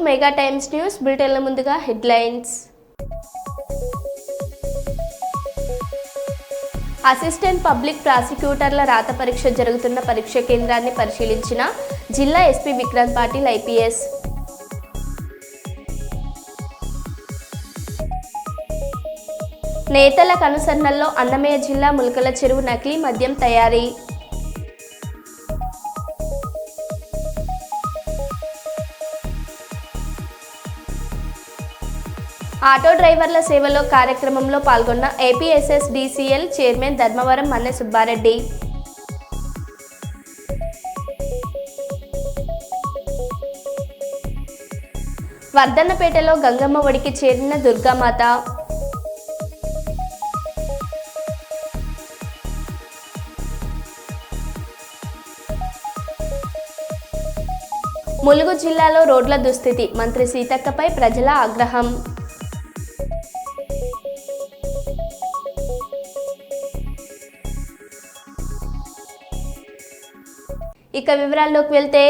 Mega times news బులెటిన్ల ముందుగా headlines. Assistant public ప్రాసిక్యూటర్ల రాత పరీక్ష జరుగుతున్న పరీక్ష కేంద్రాన్ని పరిశీలించిన జిల్లా ఎస్పీ విక్రాంత్ పాటిల్ ఐపీఎస్. నేతల కనుసన్నల్లో అన్నమయ్య జిల్లా ములకల చెరువు నకిలీ మద్యం తయారీ. ఆటో డ్రైవర్ల సేవలో కార్యక్రమంలో పాల్గొన్న ఏపీఎస్ఎస్డీసీఎల్ చైర్మన్ ధర్మవరం మన్నె సుబ్బారెడ్డి. వర్ధన్నపేటలో గంగమ్మ ఒడికి చేరిన దుర్గామాత. ములుగు జిల్లాలో రోడ్ల దుస్థితి, మంత్రి సీతక్కపై ప్రజల ఆగ్రహం. ఇక వివరాల్లోకి వెళ్తే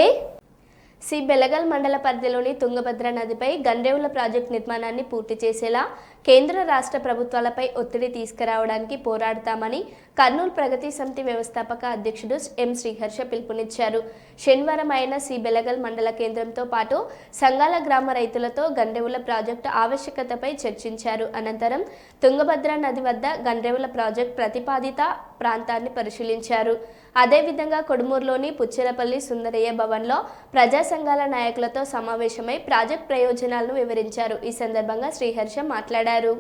సి బెలగల్ మండల పరిధిలోని తుంగభద్ర నదిపై గండ్రేవుల ప్రాజెక్టు నిర్మాణాన్ని పూర్తి చేసేలా కేంద్ర రాష్ట్ర ప్రభుత్వాలపై ఒత్తిడి తీసుకురావడానికి పోరాడతామని కర్నూలు ప్రగతి సమితి వ్యవస్థాపక అధ్యక్షుడు ఎం శ్రీహర్ష పిలుపునిచ్చారు. శనివారం ఆయన సి బెలగల్ మండల కేంద్రంతో పాటు సంగాల గ్రామ రైతులతో గండ్రేవుల ప్రాజెక్టు ఆవశ్యకతపై చర్చించారు. అనంతరం తుంగభద్ర నది వద్ద గండ్రేవుల ప్రాజెక్టు ప్రతిపాదిత ప్రాంతాన్ని పరిశీలించారు. అదేవిధంగా కొడుమూరులోని పుచ్చెరపల్లి సుందరయ్య భవన్లో ప్రజా సంఘాల నాయకులతో సమావేశమై ప్రాజెక్టు ప్రయోజనాలను వివరించారు. ఈ సందర్భంగా శ్రీహర్ష మాట్లాడారు.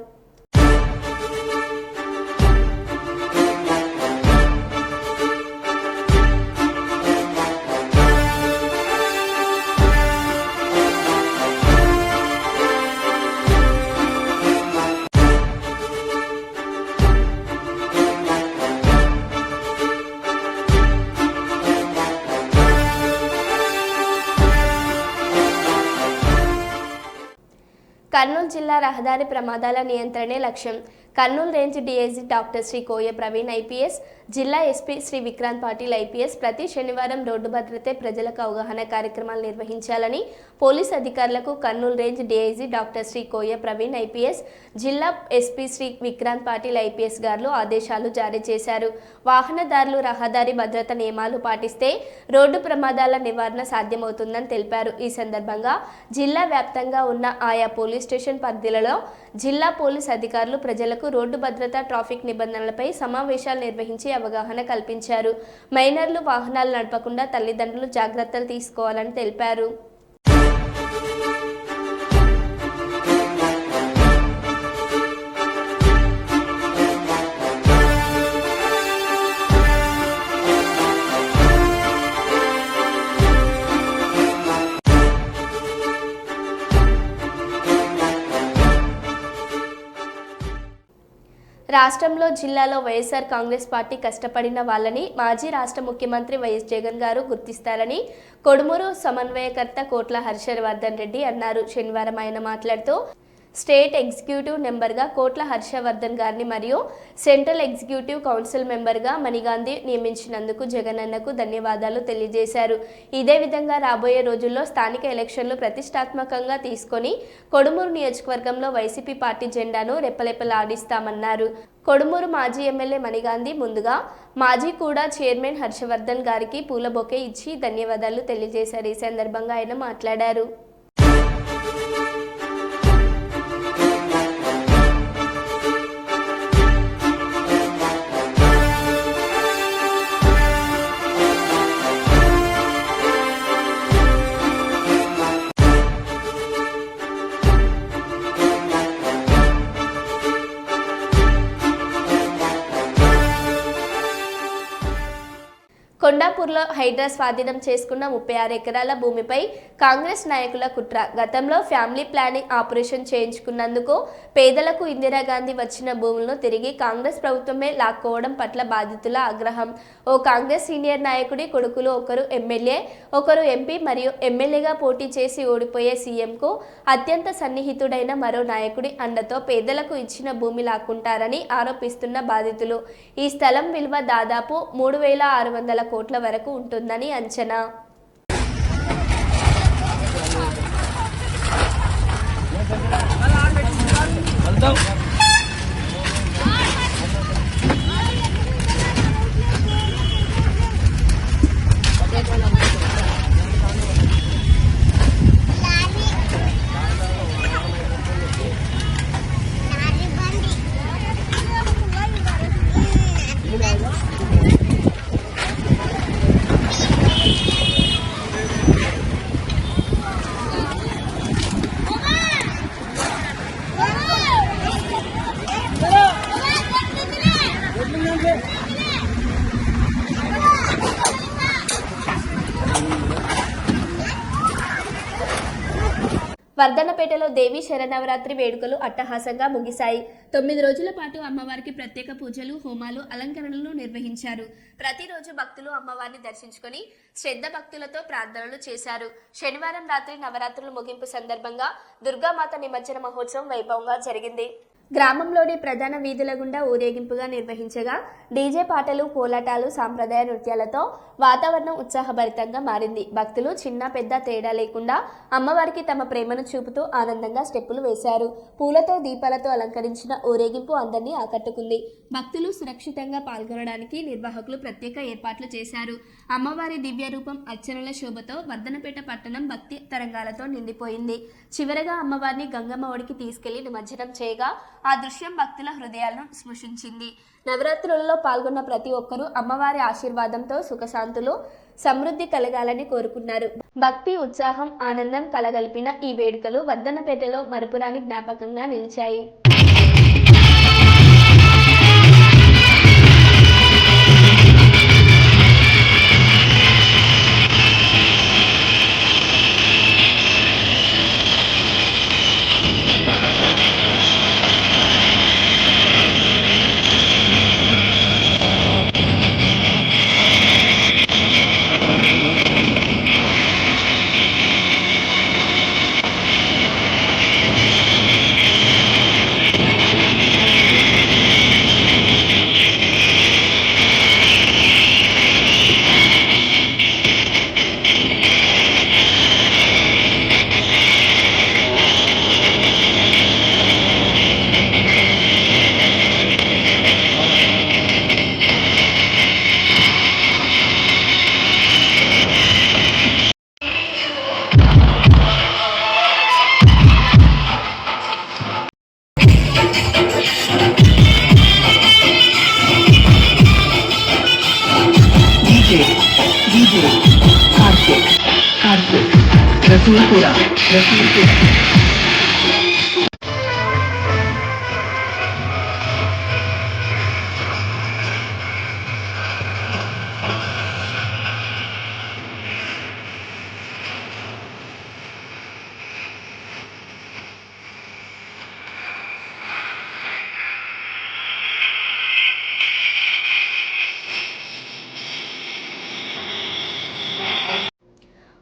కర్నూలు జిల్లా రహదారి ప్రమాదాల నియంత్రణే లక్ష్యం. Kurnool range DIG doctor Shri Koya Praveen IPS, జిల్లా ఎస్పీ శ్రీ విక్రాంత్ పాటిల్ ఐపీఎస్ ప్రతి శనివారం రోడ్డు భద్రతే ప్రజలకు అవగాహన కార్యక్రమాలు నిర్వహించాలని పోలీస్ అధికారులకు Kurnool range DIG doctor Shri Koya Praveen IPS, జిల్లా ఎస్పీ శ్రీ విక్రాంత్ పాటిల్ ఐపీఎస్ గారు ఆదేశాలు జారీ చేశారు. వాహనదారులు రహదారి భద్రత నియమాలు పాటిస్తే రోడ్డు ప్రమాదాల నివారణ సాధ్యమవుతుందని తెలిపారు. ఈ సందర్భంగా జిల్లా వ్యాప్తంగా ఉన్న ఆయా పోలీస్ స్టేషన్ పరిధిలలో జిల్లా పోలీస్ అధికారులు ప్రజలకు రోడ్డు భద్రత, ట్రాఫిక్ నిబంధనలపై సమావేశాలు నిర్వహించి అవగాహన కల్పించారు. మైనర్లు వాహనాలు నడపకుండా తల్లిదండ్రులు జాగ్రత్తలు తీసుకోవాలని తెలిపారు. రాష్ట్రంలో జిల్లాలో వైఎస్ఆర్ కాంగ్రెస్ పార్టీ కష్టపడిన వాళ్ళని మాజీ రాష్ట్ర ముఖ్యమంత్రి వైఎస్ జగన్ గారు గుర్తిస్తారని కొడుమూరు సమన్వయకర్త కోట్ల హర్షవర్ధన్ రెడ్డి అన్నారు. శనివారం ఆయన మాట్లాడుతూ స్టేట్ ఎగ్జిక్యూటివ్ మెంబర్గా కోట్ల హర్షవర్ధన్ గారిని మరియు సెంట్రల్ ఎగ్జిక్యూటివ్ కౌన్సిల్ మెంబర్గా మణిగాంధీ నియమించినందుకు జగనన్నకు ధన్యవాదాలు తెలియజేశారు. ఇదే విధంగా రాబోయే రోజుల్లో స్థానిక ఎలక్షన్లు ప్రతిష్టాత్మకంగా తీసుకొని కొడుమూరు నియోజకవర్గంలో వైసీపీ పార్టీ జెండాను రెప్పలెప్పలాడిస్తామన్నారు. కొడుమూరు మాజీ ఎమ్మెల్యే మణిగాంధీ ముందుగా మాజీ కూడా చైర్మన్ హర్షవర్ధన్ గారికి పూల బొకే ఇచ్చి ధన్యవాదాలు తెలియజేశారు. ఈ సందర్భంగా ఆయన మాట్లాడారు. కొండాపూర్లో హైడ్రా స్వాధీనం చేసుకున్న 36 ఎకరాల భూమిపై కాంగ్రెస్ నాయకుల కుట్ర. గతంలో ఫ్యామిలీ ప్లానింగ్ ఆపరేషన్ చేయించుకున్నందుకు పేదలకు ఇందిరాగాంధీ వచ్చిన భూములను తిరిగి కాంగ్రెస్ ప్రభుత్వమే లాక్కోవడం పట్ల బాధితుల ఆగ్రహం. ఓ కాంగ్రెస్ సీనియర్ నాయకుడి కొడుకులు ఒకరు ఎమ్మెల్యే, ఒకరు ఎంపీ మరియు ఎమ్మెల్యేగా పోటీ చేసి ఓడిపోయే సీఎంకు అత్యంత సన్నిహితుడైన మరో నాయకుడి అండతో పేదలకు ఇచ్చిన భూమి లాక్కుంటారని ఆరోపిస్తున్న బాధితులు. ఈ స్థలం విలువ దాదాపు 3,600 కోట్ల వరకు ఉంటుందని అంచనా. వర్ధన్నపేటలో దేవీ శరన్నవరాత్రి వేడుకలు అట్టహాసంగా ముగిశాయి. 9 రోజుల పాటు అమ్మవారికి ప్రత్యేక పూజలు, హోమాలు, అలంకరణలు నిర్వహించారు. ప్రతిరోజు భక్తులు అమ్మవారిని దర్శించుకుని శ్రద్ధ భక్తులతో ప్రార్థనలు చేశారు. శనివారం రాత్రి నవరాత్రుల ముగింపు సందర్భంగా దుర్గామాత నిమజ్జన మహోత్సవం వైభవంగా జరిగింది. గ్రామంలోని ప్రధాన వీధుల గుండా ఊరేగింపుగా నిర్వహించగా డీజే పాటలు, కోలాటాలు, సాంప్రదాయ నృత్యాలతో వాతావరణం ఉత్సాహభరితంగా మారింది. భక్తులు చిన్న పెద్ద తేడా లేకుండా అమ్మవారికి తమ ప్రేమను చూపుతూ ఆనందంగా స్టెప్పులు వేశారు. పూలతో, దీపాలతో అలంకరించిన ఊరేగింపు అందరినీ ఆకట్టుకుంది. భక్తులు సురక్షితంగా పాల్గొనడానికి నిర్వాహకులు ప్రత్యేక ఏర్పాట్లు చేశారు. అమ్మవారి దివ్య రూపం, అర్చనల శోభతో వర్ధన్నపేట పట్టణం భక్తి తరంగాలతో నిండిపోయింది. చివరగా అమ్మవారిని గంగమ్మ ఒడికి తీసుకెళ్లి నిమజ్జనం చేయగా ఆ దృశ్యం భక్తుల హృదయాలను స్పృశించింది. నవరాత్రులలో పాల్గొన్న ప్రతి ఒక్కరూ అమ్మవారి ఆశీర్వాదంతో సుఖశాంతులు, సమృద్ధి కలగాలని కోరుకున్నారు. భక్తి, ఉత్సాహం, ఆనందం కలగలిపిన ఈ వేడుకలు వర్ధన్నపేటలో మరపురాని జ్ఞాపకంగా నిలిచాయి. रसूलपुरा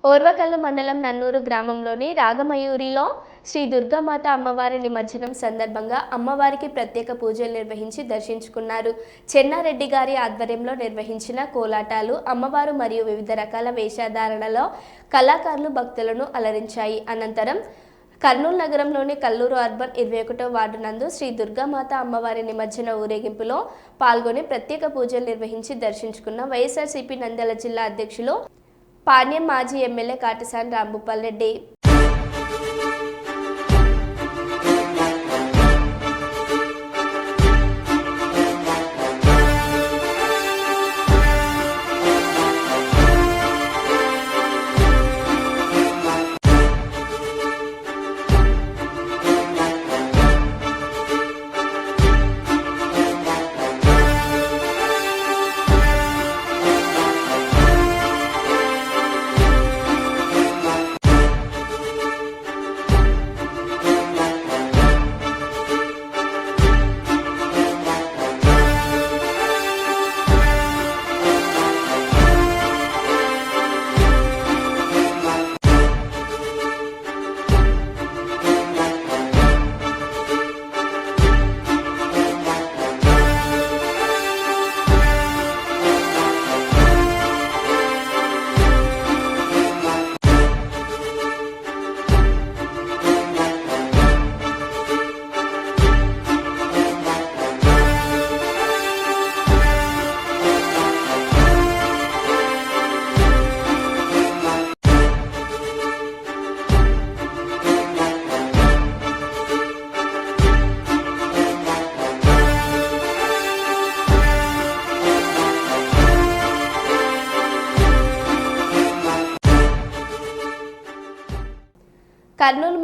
ఓర్వకల్లు మండలం నన్నూరు గ్రామంలోని రాగమయూరిలో శ్రీ దుర్గామాత అమ్మవారి నిమజ్జనం సందర్భంగా అమ్మవారికి ప్రత్యేక పూజలు నిర్వహించి దర్శించుకున్నారు. చెన్నారెడ్డి గారి ఆధ్వర్యంలో నిర్వహించిన కోలాటాలు, అమ్మవారు మరియు వివిధ రకాల వేషధారణలో కళాకారులు భక్తులను అలరించాయి. అనంతరం కర్నూలు నగరంలోని కల్లూరు అర్బన్ 21వ వార్డు నందు శ్రీ దుర్గామాత అమ్మవారి నిమజ్జన ఊరేగింపులో పాల్గొని ప్రత్యేక పూజలు నిర్వహించి దర్శించుకున్న వైఎస్ఆర్సీపీ నంద్యాల జిల్లా అధ్యక్షులు పాణ్యం మాజీ ఎమ్మెల్యే కాటసాని రాంభూపాల్ రెడ్డి.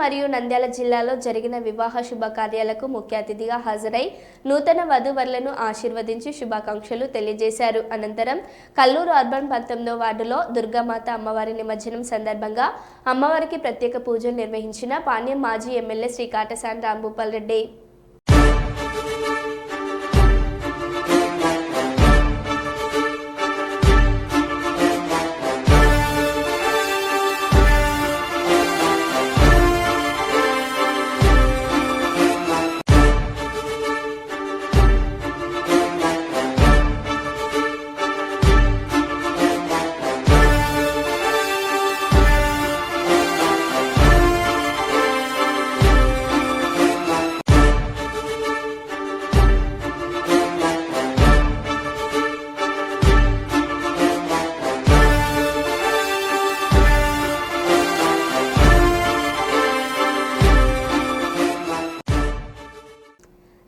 మరియు నంద్యాల జిల్లాలో జరిగిన వివాహ శుభకార్యాలకు ముఖ్య అతిథిగా హాజరై నూతన వధూవరులను ఆశీర్వదించి శుభాకాంక్షలు తెలియజేశారు. అనంతరం కల్లూరు అర్బన్ 19వ వార్డులో దుర్గామాత అమ్మవారి నిమజ్జనం సందర్భంగా అమ్మవారికి ప్రత్యేక పూజలు నిర్వహించిన పాణ్యం మాజీ ఎమ్మెల్యే శ్రీ కాటసాని రాంభూపాల్ రెడ్డి.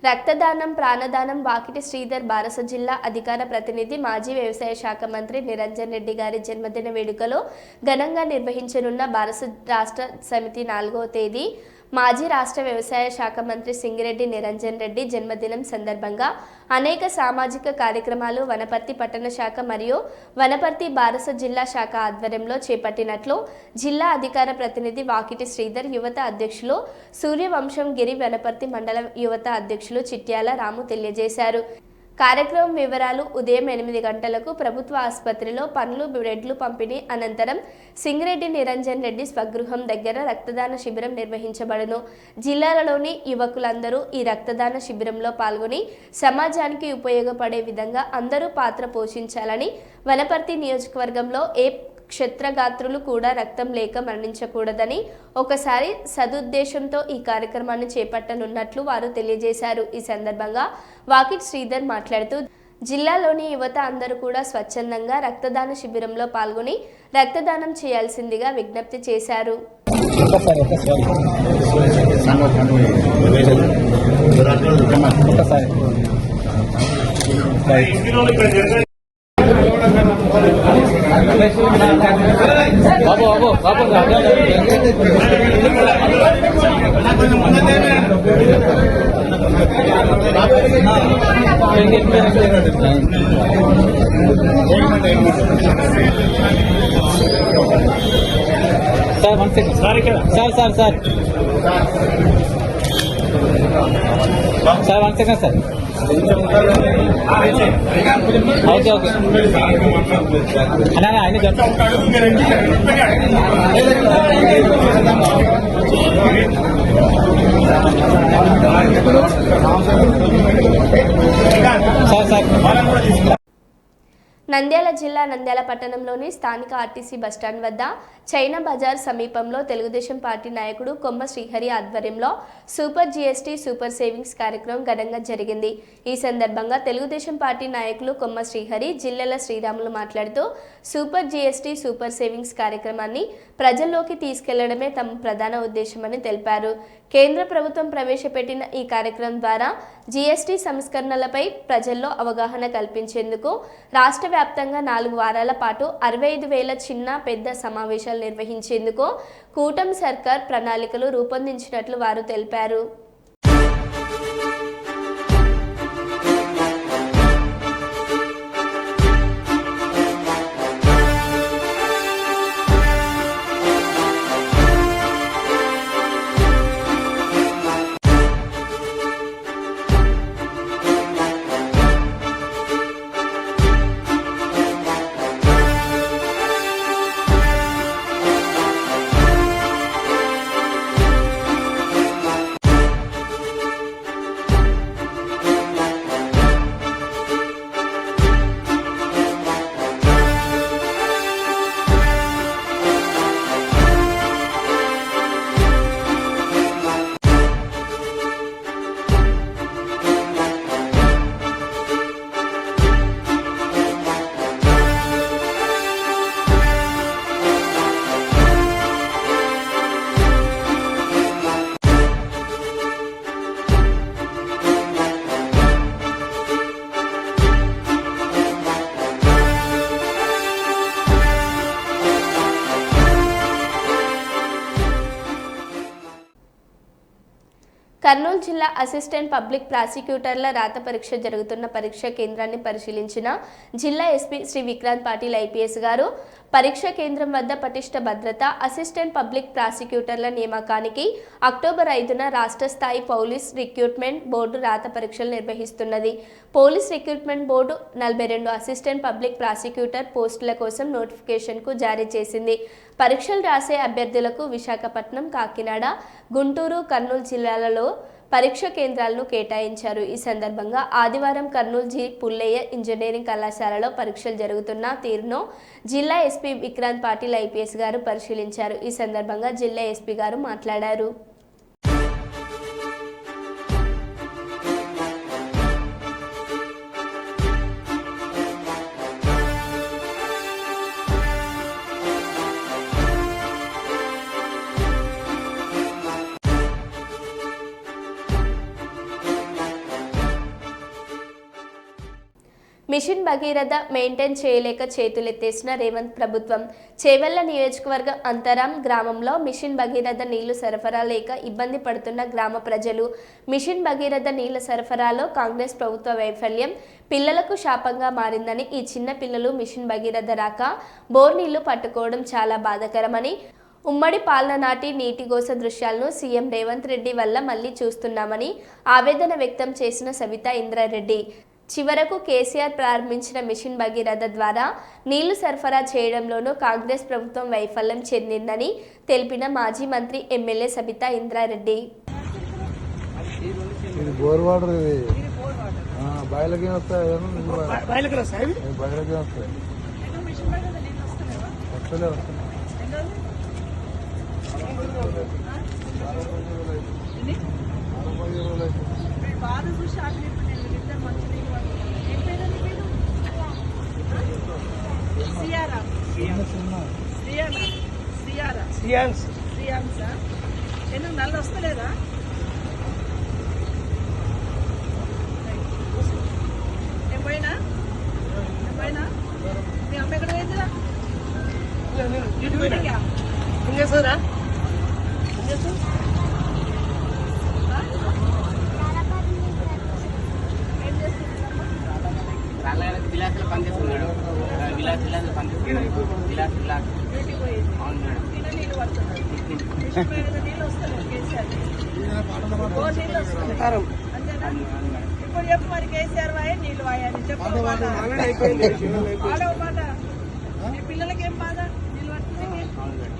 రక్తదానం ప్రాణదానం వాకిటి శ్రీధర్ బారస జిల్లా అధికార ప్రతినిధి మాజీ వ్యవసాయ శాఖ మంత్రి నిరంజన్ రెడ్డి గారి జన్మదిన వేడుకలో ఘనంగా నిర్వహించనున్న బారస రాష్ట్ర సమితి 4వ తేదీ మాజీ రాష్ట్ర వ్యవసాయ శాఖ మంత్రి సింగిరెడ్డి నిరంజన్ రెడ్డి జన్మదినం సందర్భంగా అనేక సామాజిక కార్యక్రమాలు వనపర్తి పట్టణ శాఖ మరియు వనపర్తి బారస జిల్లా శాఖ ఆధ్వర్యంలో చేపట్టినట్లు జిల్లా అధికార ప్రతినిధి వాకిటి శ్రీధర్, యువత అధ్యక్షులు సూర్యవంశం గిరి, వనపర్తి మండల యువత అధ్యక్షులు చిట్యాల రాము తెలియజేశారు. కార్యక్రమం వివరాలు: ఉదయం 8 గంటలకు ప్రభుత్వ ఆసుపత్రిలో పండ్లు, బ్రెడ్లు పంపిణీ అనంతరం సింగిరెడ్డి నిరంజన్ రెడ్డి స్వగృహం దగ్గర రక్తదాన శిబిరం నిర్వహించబడును. జిల్లాలోని యువకులందరూ ఈ రక్తదాన శిబిరంలో పాల్గొని సమాజానికి ఉపయోగపడే విధంగా అందరూ పాత్ర పోషించాలని, వనపర్తి నియోజకవర్గంలో ఏ క్షత్రగాత్రులు కూడా రక్తం లేక మరణించకూడదని ఒకసారి సదుద్దేశంతో ఈ కార్యక్రమాన్ని చేపట్టనున్నట్లు వారు తెలియజేశారు. ఈ సందర్భంగా వాకిట్ శ్రీధర్ మాట్లాడుతూ జిల్లాలోని యువత అందరూ కూడా స్వచ్ఛందంగా రక్తదాన శిబిరంలో పాల్గొని రక్తదానం చేయాల్సిందిగా విజ్ఞప్తి చేశారు. బాబు బాబు బాబు sir 1 second sir sir sir sir 1 second sir. Okay okay అన్నా ఆయన సార్ సార్. నంద్యాల జిల్లా నంద్యాల పట్టణంలోని స్థానిక ఆర్టీసీ బస్టాండ్ వద్ద చైనా బజార్ సమీపంలో తెలుగుదేశం పార్టీ నాయకుడు కొమ్మ శ్రీహరి ఆధ్వర్యంలో సూపర్ జీఎస్టీ సూపర్ సేవింగ్స్ కార్యక్రమం ఘనంగా జరిగింది. ఈ సందర్భంగా తెలుగుదేశం పార్టీ నాయకులు కొమ్మ శ్రీహరి, జిల్లెల శ్రీరాములు మాట్లాడుతూ సూపర్ జీఎస్టీ సూపర్ సేవింగ్స్ కార్యక్రమాన్ని ప్రజల్లోకి తీసుకెళ్లడమే తమ ప్రధాన ఉద్దేశమని తెలిపారు. కేంద్ర ప్రభుత్వం ప్రవేశపెట్టిన ఈ కార్యక్రమం ద్వారా జీఎస్టీ సంస్కరణలపై ప్రజల్లో అవగాహన కల్పించేందుకు రాష్ట్ర వ్యాప్తంగా 4 వారాల పాటు 65,000 చిన్న పెద్ద సమావేశాలు నిర్వహించేందుకు కూటమి సర్కార్ ప్రణాళికలు రూపొందించినట్లు వారు తెలిపారు. కర్నూలు జిల్లా అసిస్టెంట్ పబ్లిక్ ప్రాసిక్యూటర్ల రాత పరీక్ష జరుగుతున్న పరీక్షా కేంద్రాన్ని పరిశీలించిన జిల్లా ఎస్పీ శ్రీ విక్రాంత్ పాటిల్ ఐపీఎస్ గారు పరీక్షా కేంద్రం వద్ద పటిష్ట భద్రత, అసిస్టెంట్ పబ్లిక్ ప్రాసిక్యూటర్ల నియామకానికి అక్టోబర్ 5న రాష్ట్ర స్థాయి పోలీస్ రిక్రూట్మెంట్ బోర్డు రాత పరీక్షలు నిర్వహిస్తున్నది. Police recruitment board 42 assistant public prosecutor పోస్టుల కోసం నోటిఫికేషన్కు జారీ చేసింది. పరీక్షలు రాసే అభ్యర్థులకు విశాఖపట్నం, కాకినాడ, గుంటూరు, కర్నూలు జిల్లాలలో పరీక్ష కేంద్రాలను కేటాయించారు. ఈ సందర్భంగా ఆదివారం కర్నూలు జి పుల్లయ్య ఇంజనీరింగ్ కళాశాలలో పరీక్షలు జరుగుతున్న తీరును జిల్లా ఎస్పీ విక్రాంత్ పాటిల్ ఐపీఎస్ గారు పరిశీలించారు. ఈ సందర్భంగా జిల్లా ఎస్పీ గారు మాట్లాడారు. మిషన్ భగీరథ మెయింటైన్ చేయలేక చేతులెత్తేసిన రేవంత్ ప్రభుత్వం. చేవెళ్ల నియోజకవర్గ అంతరాం గ్రామంలో మిషన్ భగీరథ నీళ్లు సరఫరా లేక ఇబ్బంది పడుతున్న గ్రామ ప్రజలు. మిషన్ భగీరథ నీళ్ల సరఫరాలో కాంగ్రెస్ ప్రభుత్వ వైఫల్యం పిల్లలకు శాపంగా మారిందని, ఈ చిన్న పిల్లలు మిషన్ భగీరథ రాక బోర్ నీళ్లు పట్టుకోవడం చాలా బాధాకరమని, ఉమ్మడి పాలన నాటి నీటిగోస దృశ్యాలను సీఎం రేవంత్ రెడ్డి వల్ల మళ్లీ చూస్తున్నామని ఆవేదన వ్యక్తం చేసిన సవితా ఇంద్రారెడ్డి. చివరకు కేసీఆర్ ప్రారంభించిన మిషన్ భగీరథ ద్వారా నీళ్లు సరఫరా చేయడంలోనూ కాంగ్రెస్ ప్రభుత్వం వైఫల్యం చెందిందని తెలిపిన మాజీ మంత్రి ఎమ్మెల్యే సబితా ఇంద్రారెడ్డి. ఎందుకు నల్ల వస్తలేదా? నేను పోయినా మీ అమ్మ ఎక్కడ పోయిందిరా? ఏం చేస్తారా? విలాసులు పనిచేస్తున్నాడు. విలాసులు పనిచేస్తున్నాడు. డ్యూటీ పోయింది. నీళ్ళు పడుతున్నాడు. నీళ్ళు వస్తున్నాయి. కేసీఆర్ నీళ్ళు వస్తున్నాయి. అంతేనా? ఇప్పుడు చెప్పు మరి కేసీఆర్ వాయే నీళ్ళు వాయని చెప్పు. వాడవ మాట. మీ పిల్లలకి ఏం బాధ నీళ్ళు పడుతుంది?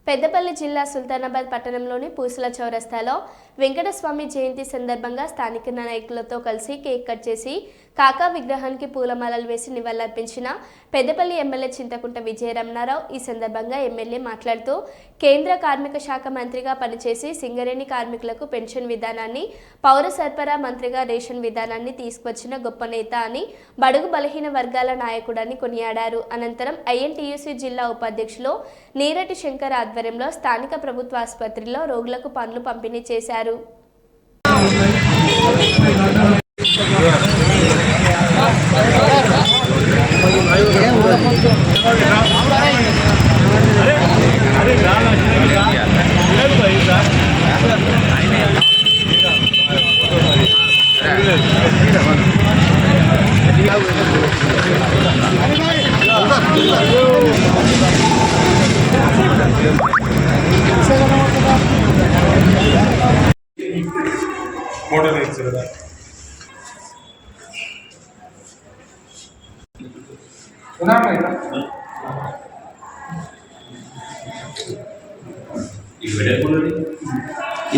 పెద్దపల్లి జిల్లా సుల్తానాబాద్ పట్టణంలోని పూసల చౌరస్తాలో వెంకటస్వామి జయంతి సందర్భంగా స్థానిక నాయకులతో కలిసి కేక్ కట్ చేసి కాకా విగ్రహానికి పూలమాలలు వేసి నివాళులర్పించిన పెద్దపల్లి ఎమ్మెల్యే చింతకుంట విజయరమణారావు. ఈ సందర్భంగా ఎమ్మెల్యే మాట్లాడుతూ కేంద్ర కార్మిక శాఖ మంత్రిగా పనిచేసి సింగరేణి కార్మికులకు పెన్షన్ విధానాన్ని, పౌర సరఫరా మంత్రిగా రేషన్ విధానాన్ని తీసుకొచ్చిన గొప్ప నేత అని, బడుగు బలహీన వర్గాల నాయకుడని కొనియాడారు. అనంతరం ఐఎన్టీయూసీ జిల్లా ఉపాధ్యక్షులు నీరటి శంకర్ ఆధ్వర్యంలో స్థానిక ప్రభుత్వ ఆసుపత్రిలో రోగులకు పండ్లు పంపిణీ చేశారు.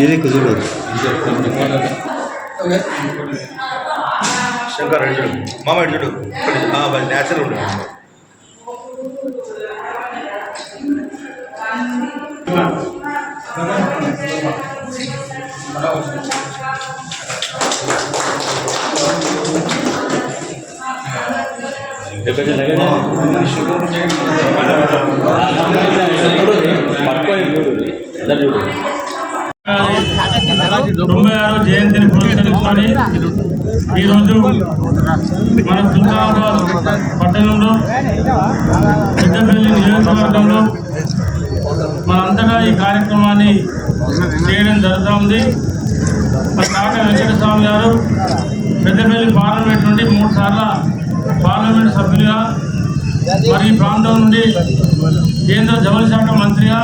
ఇది కుదురు శంకర్ చూడు మామ చూడు న్యాచురల్ ఉంటుంది. జయంతిని పురస్కరించుకొని ఈరోజు మన సుల్తానాబాద్ పట్టణంలో పెద్దపల్లి నియోజకవర్గంలో మనంతటా ఈ కార్యక్రమాన్ని చేయడం జరుగుతూ ఉంది. మరి కాక వెంకటస్వామి గారు పెద్దపల్లి పార్లమెంట్ నుండి 3 సార్లు పార్లమెంట్ సభ్యులుగా, మరి ఈ ప్రాంతం నుండి కేంద్ర జౌళి శాఖ మంత్రిగా,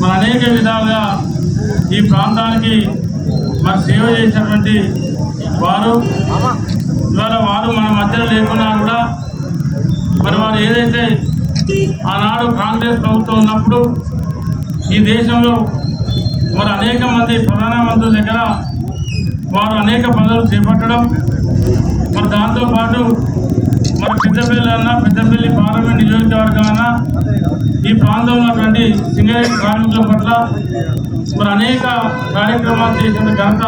మరి అనేక విధాలుగా ఈ ప్రాంతానికి మరి సేవ చేసినటువంటి వారు ఇవాళ మన మధ్యలో లేకున్నా కూడా మరి వారు ఏదైతే ఆనాడు కాంగ్రెస్ ప్రభుత్వం ఉన్నప్పుడు ఈ దేశంలో మరి అనేక మంది ప్రధానమంత్రుల దగ్గర వారు అనేక పదవులు చేపట్టడం, మరి దాంతోపాటు మరి పెద్దపల్లి పార్లమెంట్ నియోజకవర్గం అన్నా ఈ ప్రాంతంలో ఉన్నటువంటి సింగరేణి కార్మికుల పట్ల మరి అనేక కార్యక్రమాలు చేసిన ఘనత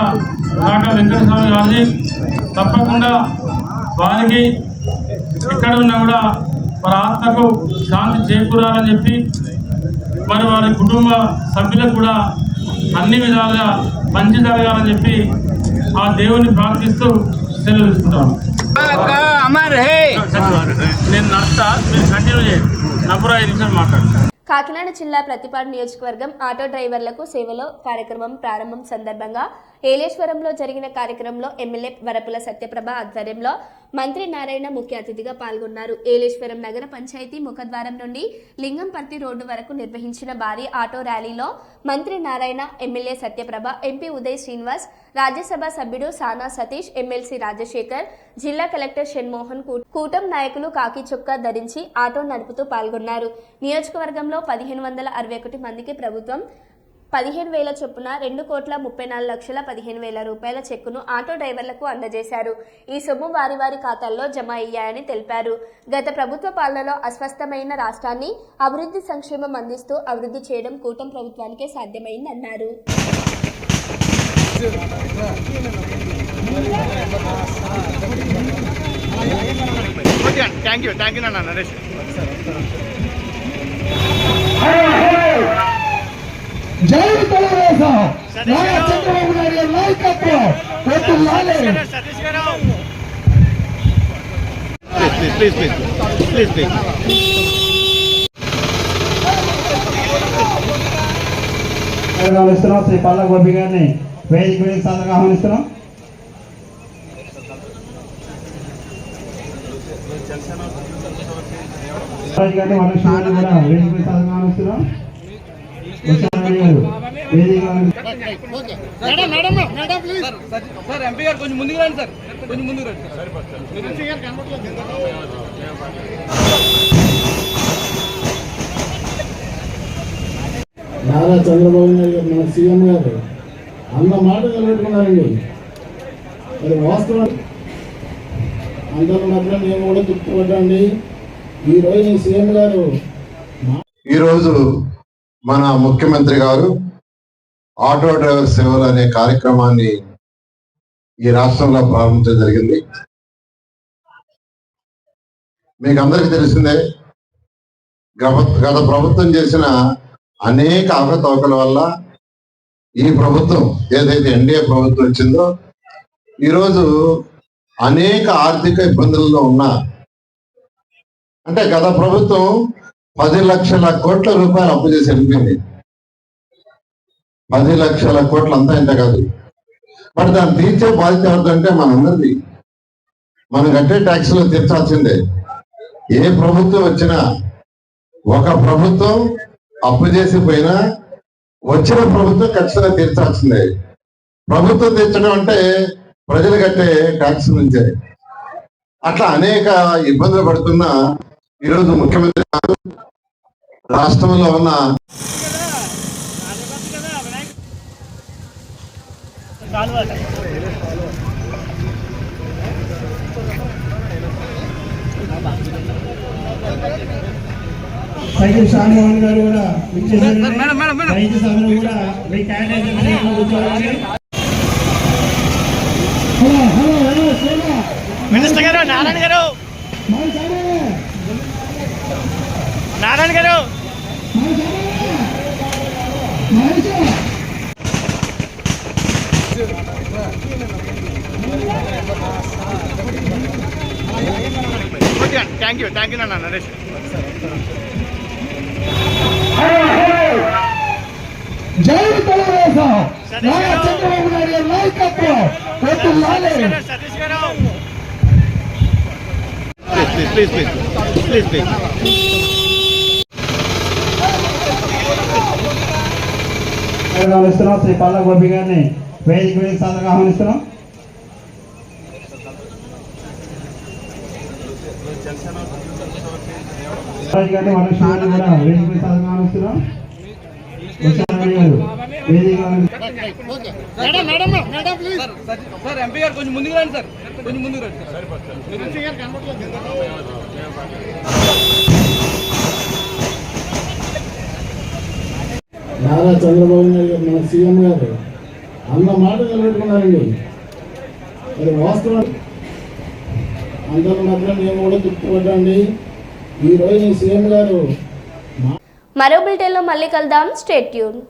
కాక వెంకటస్వామి గారిని. తప్పకుండా వారికి ఎక్కడ ఉన్నా కూడా వారి ఆత్మకు శాంతి చేకూరాలని చెప్పి, మరి వారి కుటుంబ సభ్యులకు కూడా అన్ని విధాలుగా మంచి జరగాలని చెప్పి ఆ దేవుని ప్రార్థిస్తూ సెలవు తీసుకుంటాను. నేను నడుస్తా, మీరు కంటిన్యూ చేయండి. నప్పుడు 5 నిమిషాలు మాట్లాడతాను. కాకినాడ జిల్లా ప్రతిపాడు నియోజకవర్గం ఆటో డ్రైవర్లకు సేవలో కార్యక్రమం ప్రారంభం సందర్భంగా ఏలేశ్వరంలో జరిగిన కార్యక్రమంలో ఎమ్మెల్యే వరపుల సత్యప్రభ ఆధ్వర్యంలో మంత్రి నారాయణ ముఖ్య అతిథిగా పాల్గొన్నారు. ఏలేశ్వరం నగర పంచాయతీ ముఖద్వారం నుండి లింగంపర్తి రోడ్డు వరకు నిర్వహించిన భారీ ఆటో ర్యాలీలో మంత్రి నారాయణ, ఎమ్మెల్యే సత్యప్రభ, ఎంపీ ఉదయ్ శ్రీనివాస్, రాజ్యసభ సభ్యుడు సానా సతీష్, ఎమ్మెల్సీ రాజశేఖర్, జిల్లా కలెక్టర్ షణ్మోహన్, కూటమి నాయకులు కాకి చొక్కా ధరించి ఆటో నడుపుతూ పాల్గొన్నారు. నియోజకవర్గంలో 1561 మందికి ప్రభుత్వం 15,000 చొప్పున 2,34,15,000 రూపాయల చెక్కును ఆటో డ్రైవర్లకు అందజేశారు. ఈ సొమ్ము వారి వారి ఖాతాల్లో జమ అయ్యాయని తెలిపారు. గత ప్రభుత్వ పాలనలో అస్వస్థమైన రాష్ట్రాన్ని అభివృద్ధి సంక్షేమం అందిస్తూ అభివృద్ధి చేయడం కూటమి ప్రభుత్వానికే సాధ్యమైందన్నారు. నరేష్. జై తెలుగుదేశం, నారా చంద్రబాబు నాయుడు నాయకత్వం. ఆహ్వానిస్తున్నాం. శ్రీ పల్ల గోపి గారిని వేదిక సాధనగా ఆహ్వానిస్తున్నాం. గారిని వరలక్ష్మి కూడా వేదిక సాధనగా ఆహ్వానిస్తున్నాం. ఎంపీ గారు కొంచెం ముందుకు రండి సార్, కొంచెం ముందుకు రండి. నారా చంద్రబాబు నాయుడు గారు, మన సీఎం గారు అన్న మాట నిలబెట్టుకున్నారండి. అది వాస్తవం. అందరూ మాత్రం నేను కూడా గుర్తుపట్టండి. ఈరోజు సీఎం గారు ఈరోజు మన ముఖ్యమంత్రి గారు ఆటో డ్రైవర్ సేవలు అనే కార్యక్రమాన్ని ఈ రాష్ట్రంలో ప్రారంభించడం జరిగింది. మీకు అందరికీ తెలిసిందే, గత ప్రభుత్వం చేసిన అనేక అవకతవకల వల్ల ఈ ప్రభుత్వం ఏదైతే ఎన్డీఏ ప్రభుత్వం వచ్చిందో ఈరోజు అనేక ఆర్థిక ఇబ్బందుల్లో ఉన్నా, అంటే గత ప్రభుత్వం 10 లక్షల కోట్ల రూపాయలు అప్పు చేసి వెళ్ళిపోయింది. 10 లక్షల కోట్లు అంతా ఇంత కాదు. బట్ దాన్ని తీర్చే బాధ్యత ఎవరిదంటే మనందరిది. మనం కట్టే ట్యాక్స్లో తీర్చాల్సిందే. ఏ ప్రభుత్వం వచ్చినా, ఒక ప్రభుత్వం అప్పు చేసి పోయినా వచ్చిన ప్రభుత్వం ఖచ్చితంగా తీర్చాల్సిందే. ప్రభుత్వం తీర్చడం అంటే ప్రజలు కట్టే ట్యాక్స్ నుంచే. అట్లా అనేక ఇబ్బందులు పడుతున్నా ఈరోజు ముఖ్యమంత్రి గారు రాష్ట్రంలో ఉన్న సైకిల్ షాన్మోహన్ గారు కూడా రైతు సభను కూడా మీ మినిస్టర్ గారు, నారాయణ గారు, నారాయణ గారు, థ్యాంక్ యూ నాన్న నరేష్. జై తెలుగుదేశం నారా చంద్రబాబు నాయుడు గారి నాయకత్వం వర్ధిల్లాలి. సతీష్ గారు ప్లీజ్ ఆహ్వానిస్తున్నాం. శ్రీ పల్ల గోపి గారిని వేదిక సాధనగా ఆహ్వానిస్తున్నాం. గారిని వరలక్ష్మి కూడా వేదిక సాధనగా ఆహ్వానిస్తున్నాం. నారా చంద్రబాబు నాయుడు గారు మన సీఎం గారు అన్న మాట నిలబెట్టుకున్నారండి. అది వాస్తవం. అందరూ మాత్రం మేము కూడా గుర్తుపట్టండి. ఈరోజు సీఎం గారు మరో బులెటిన్లో మళ్ళీ కలుద్దాం. Stay tune.